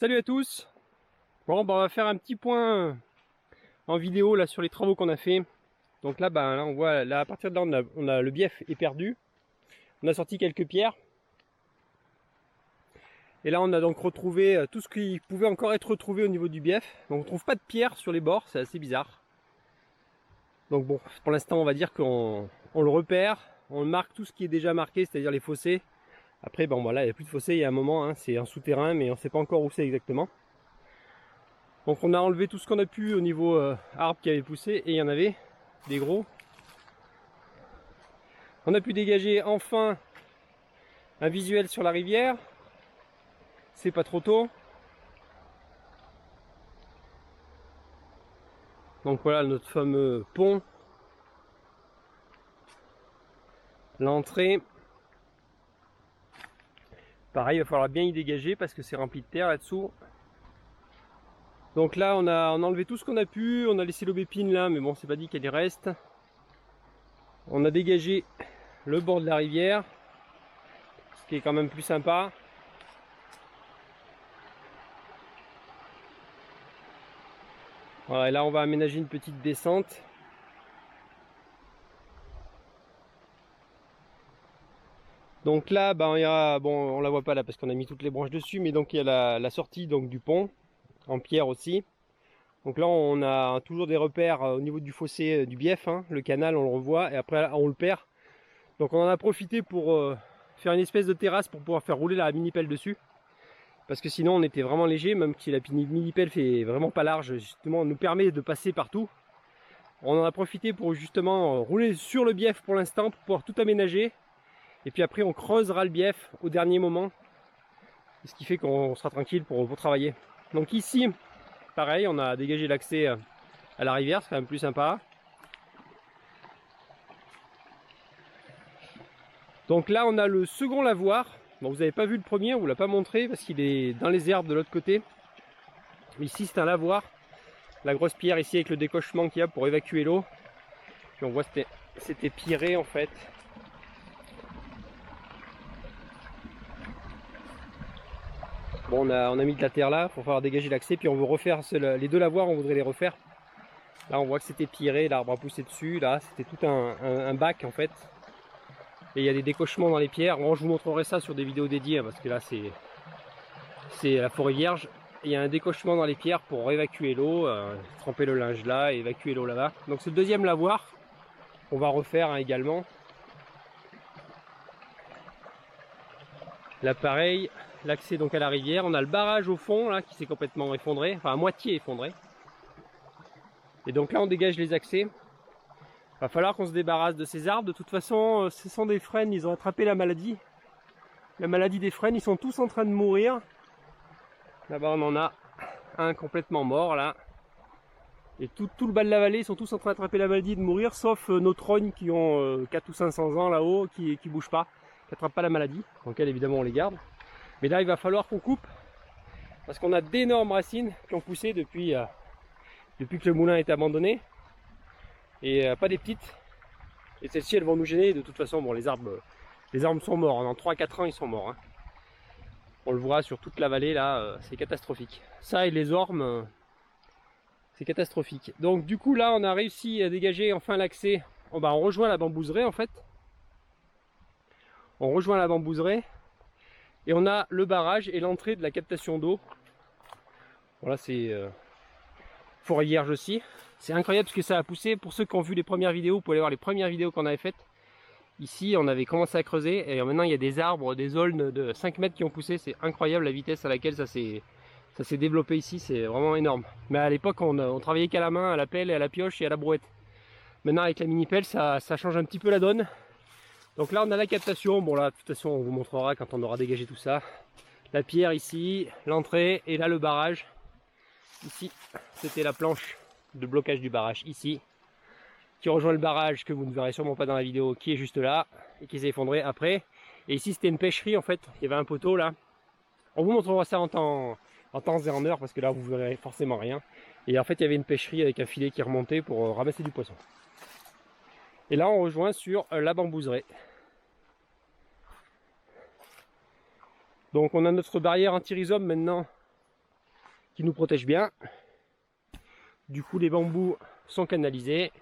Salut à tous. Bon, bah, on va faire un petit point en vidéo là sur les travaux qu'on a fait. Donc là, là on voit là à partir de là on a le bief est perdu. On a sorti quelques pierres. Et là on a donc retrouvé tout ce qui pouvait encore être retrouvé au niveau du bief. Donc on trouve pas de pierre sur les bords, c'est assez bizarre. Donc bon, pour l'instant on va dire qu'on le repère, on marque tout ce qui est déjà marqué, c'est-à-dire les fossés. Après bon voilà, il n'y a plus de fossés, il y a un moment, hein, c'est un souterrain, mais on sait pas encore où c'est exactement. Donc on a enlevé tout ce qu'on a pu au niveau arbre qui avait poussé, et il y en avait des gros. On a pu dégager enfin un visuel sur la rivière. C'est pas trop tôt. Donc voilà notre fameux pont. L'entrée. Pareil, il va falloir bien y dégager parce que c'est rempli de terre là-dessous. Donc là on a enlevé tout ce qu'on a pu. On a laissé l'aubépine là, mais bon c'est pas dit qu'elle y reste. On a dégagé le bord de la rivière, ce qui est quand même plus sympa. Voilà, et là on va aménager une petite descente. Donc là, il y a, bon, on la voit pas là parce qu'on a mis toutes les branches dessus, mais donc il y a la sortie donc du pont en pierre aussi. Donc là, on a toujours des repères au niveau du fossé du bief, hein. Le canal, on le revoit et après on le perd. Donc on en a profité pour faire une espèce de terrasse pour pouvoir faire rouler la mini-pelle dessus. Parce que sinon on était vraiment léger, même si la mini-pelle fait vraiment pas large, justement, on nous permet de passer partout. On en a profité pour justement rouler sur le bief pour l'instant, pour pouvoir tout aménager. Et puis après on creusera le bief au dernier moment. Ce qui fait qu'on sera tranquille pour travailler. Donc ici, pareil, on a dégagé l'accès à la rivière, c'est quand même plus sympa. Donc là on a le second lavoir. Bon, vous n'avez pas vu le premier, on vous l'a pas montré parce qu'il est dans les herbes de l'autre côté. Ici c'est un lavoir. La grosse pierre ici avec le décochement qu'il y a pour évacuer l'eau. Puis on voit que c'était piré en fait. Bon, on a mis de la terre là pour pouvoir dégager l'accès, puis on veut refaire les deux lavoirs, on voudrait les refaire. Là on voit que c'était piré, l'arbre a poussé dessus, là c'était tout un bac en fait. Et il y a des décochements dans les pierres. Bon, je vous montrerai ça sur des vidéos dédiées parce que là c'est la forêt vierge. Et il y a un décochement dans les pierres pour évacuer l'eau, tremper le linge là et évacuer l'eau là-bas. Donc c'est le deuxième lavoir qu'on va refaire, hein, également. Là pareil, l'accès donc à la rivière. On a le barrage au fond là qui s'est complètement effondré, enfin à moitié effondré. Et donc là on dégage les accès. Va falloir qu'on se débarrasse de ces arbres. De toute façon, ce sont des frênes, ils ont attrapé la maladie. La maladie des frênes, ils sont tous en train de mourir. Là-bas on en a un complètement mort là. Et tout le bas de la vallée, ils sont tous en train d'attraper la maladie et de mourir, sauf nos trognes qui ont 4 ou 500 ans là-haut, qui bougent pas, qui n'attrapent pas la maladie. Donc elles, évidemment on les garde. Mais là il va falloir qu'on coupe, parce qu'on a d'énormes racines qui ont poussé depuis que le moulin est abandonné. Et pas des petites. Et celles-ci elles vont nous gêner. De toute façon, bon, les arbres sont morts. Dans 3-4 ans ils sont morts, hein. On le voit sur toute la vallée là, c'est catastrophique. Ça et les ormes, c'est catastrophique. Donc du coup là on a réussi à dégager enfin l'accès. On rejoint la bambouseraie en fait. On rejoint la bambouseraie. Et on a le barrage et l'entrée de la captation d'eau. Voilà, c'est forêt vierge aussi. C'est incroyable ce que ça a poussé. Pour ceux qui ont vu les premières vidéos, vous pouvez aller voir les premières vidéos qu'on avait faites. Ici, on avait commencé à creuser et maintenant il y a des arbres, des aulnes de 5 mètres qui ont poussé. C'est incroyable la vitesse à laquelle ça s'est développé ici. C'est vraiment énorme. Mais à l'époque, on travaillait qu'à la main, à la pelle, et à la pioche et à la brouette. Maintenant, avec la mini-pelle, ça change un petit peu la donne. Donc là, on a la captation. Bon là, de toute façon, on vous montrera quand on aura dégagé tout ça. La pierre ici, l'entrée et là le barrage. Ici, c'était la planche de blocage du barrage ici, qui rejoint le barrage que vous ne verrez sûrement pas dans la vidéo, qui est juste là et qui s'est effondré après. Et ici c'était une pêcherie en fait, il y avait un poteau là. On vous montrera ça en temps et en heure parce que là vous verrez forcément rien. Et en fait il y avait une pêcherie avec un filet qui remontait pour ramasser du poisson. Et là on rejoint sur la bambouseraie. Donc on a notre barrière anti-rhizome maintenant qui nous protège bien. Du coup, les bambous sont canalisés.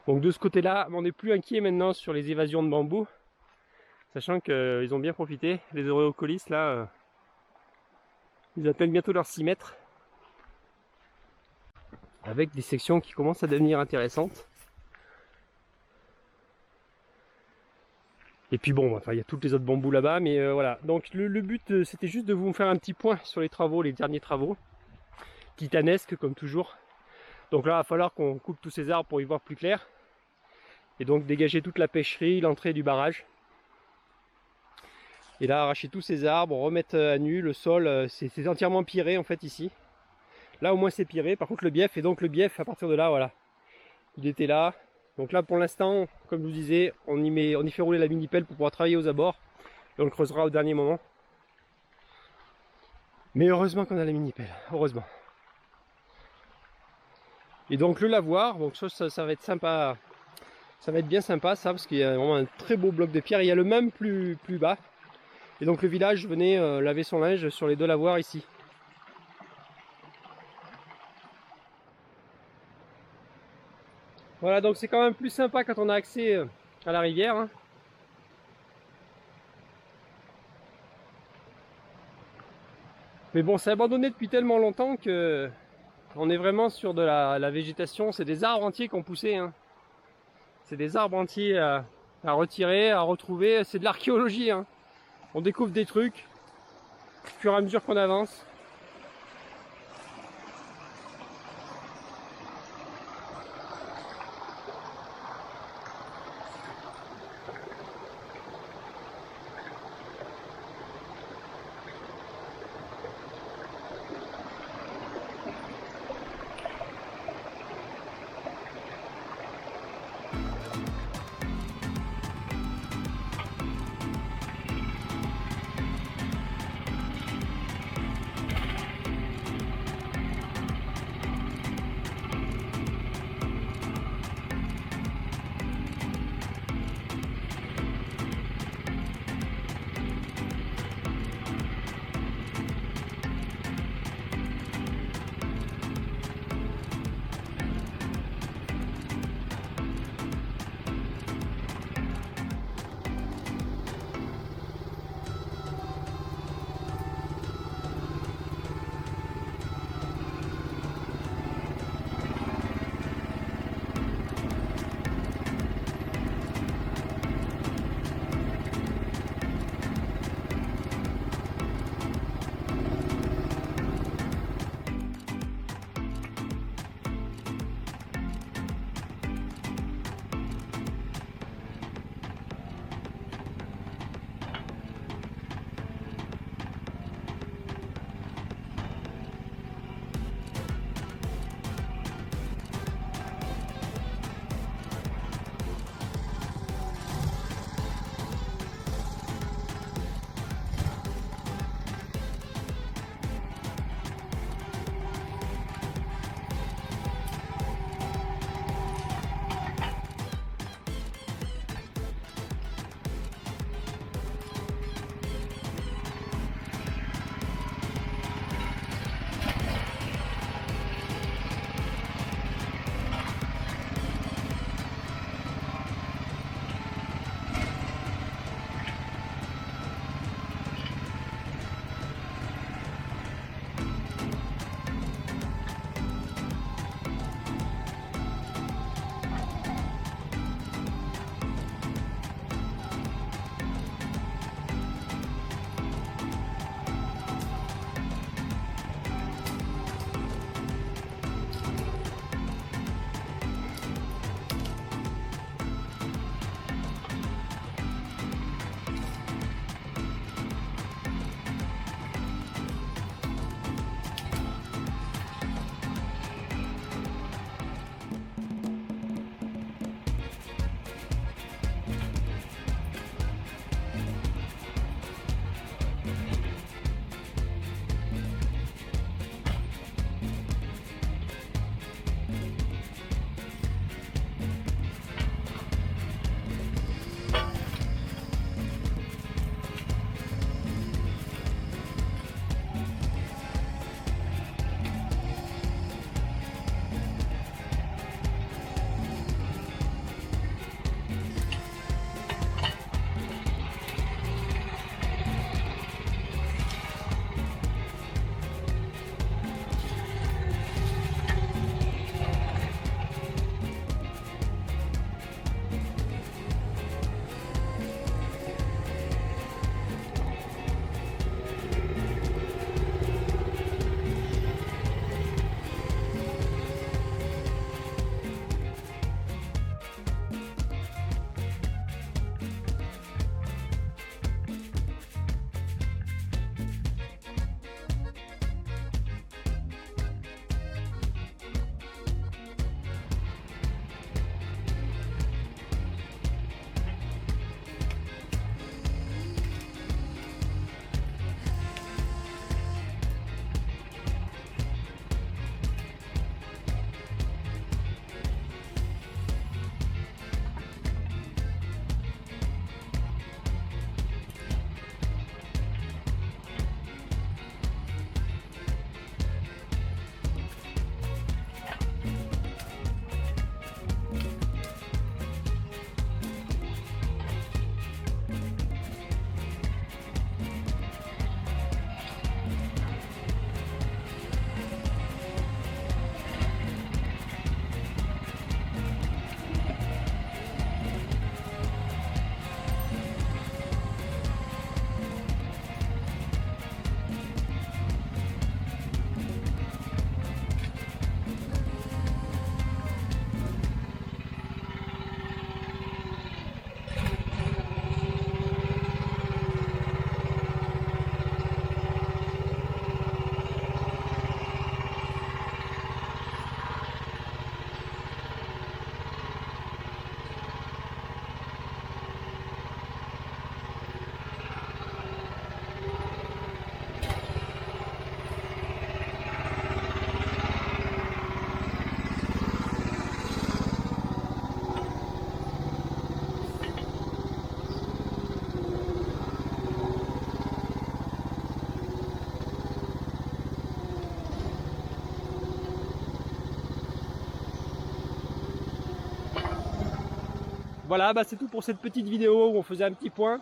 Donc de ce côté-là, on n'est plus inquiet maintenant sur les évasions de bambous, sachant qu'ils ont bien profité. Les Oreocolis là, ils atteignent bientôt leurs 6 mètres, avec des sections qui commencent à devenir intéressantes. Et puis bon, enfin il y a tous les autres bambous là-bas, mais voilà. Donc le but c'était juste de vous faire un petit point sur les travaux, les derniers travaux, titanesques comme toujours. Donc là il va falloir qu'on coupe tous ces arbres pour y voir plus clair. Et donc dégager toute la pêcherie, l'entrée du barrage. Et là arracher tous ces arbres, remettre à nu le sol, c'est entièrement piré en fait ici. Là au moins c'est piré, par contre le bief, et donc le bief à partir de là, voilà, il était là. Donc là pour l'instant, comme je vous disais, on y fait rouler la mini-pelle pour pouvoir travailler aux abords. Et on le creusera au dernier moment. Mais heureusement qu'on a la mini-pelle, heureusement. Et donc le lavoir, donc ça va être sympa. Ça va être bien sympa ça, parce qu'il y a vraiment un très beau bloc de pierre. Il y a le même plus bas. Et donc le village venait laver son linge sur les deux lavoirs ici. Voilà, donc c'est quand même plus sympa quand on a accès à la rivière. Hein. Mais bon, c'est abandonné depuis tellement longtemps que on est vraiment sur de la végétation. C'est des arbres entiers qui ont poussé. Hein. C'est des arbres entiers à retirer, à retrouver. C'est de l'archéologie. Hein. On découvre des trucs au fur et à mesure qu'on avance. Voilà, bah c'est tout pour cette petite vidéo où on faisait un petit point.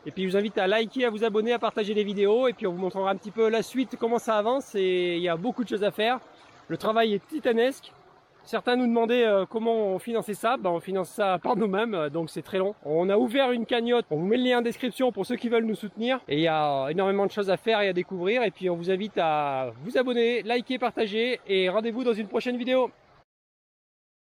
Et puis je vous invite à liker, à vous abonner, à partager les vidéos. Et puis on vous montrera un petit peu la suite, comment ça avance. Et il y a beaucoup de choses à faire. Le travail est titanesque. Certains nous demandaient comment on finançait ça. Ben, on finance ça par nous-mêmes, donc c'est très long. On a ouvert une cagnotte. On vous met le lien en description pour ceux qui veulent nous soutenir. Et il y a énormément de choses à faire et à découvrir. Et puis on vous invite à vous abonner, liker, partager. Et rendez-vous dans une prochaine vidéo.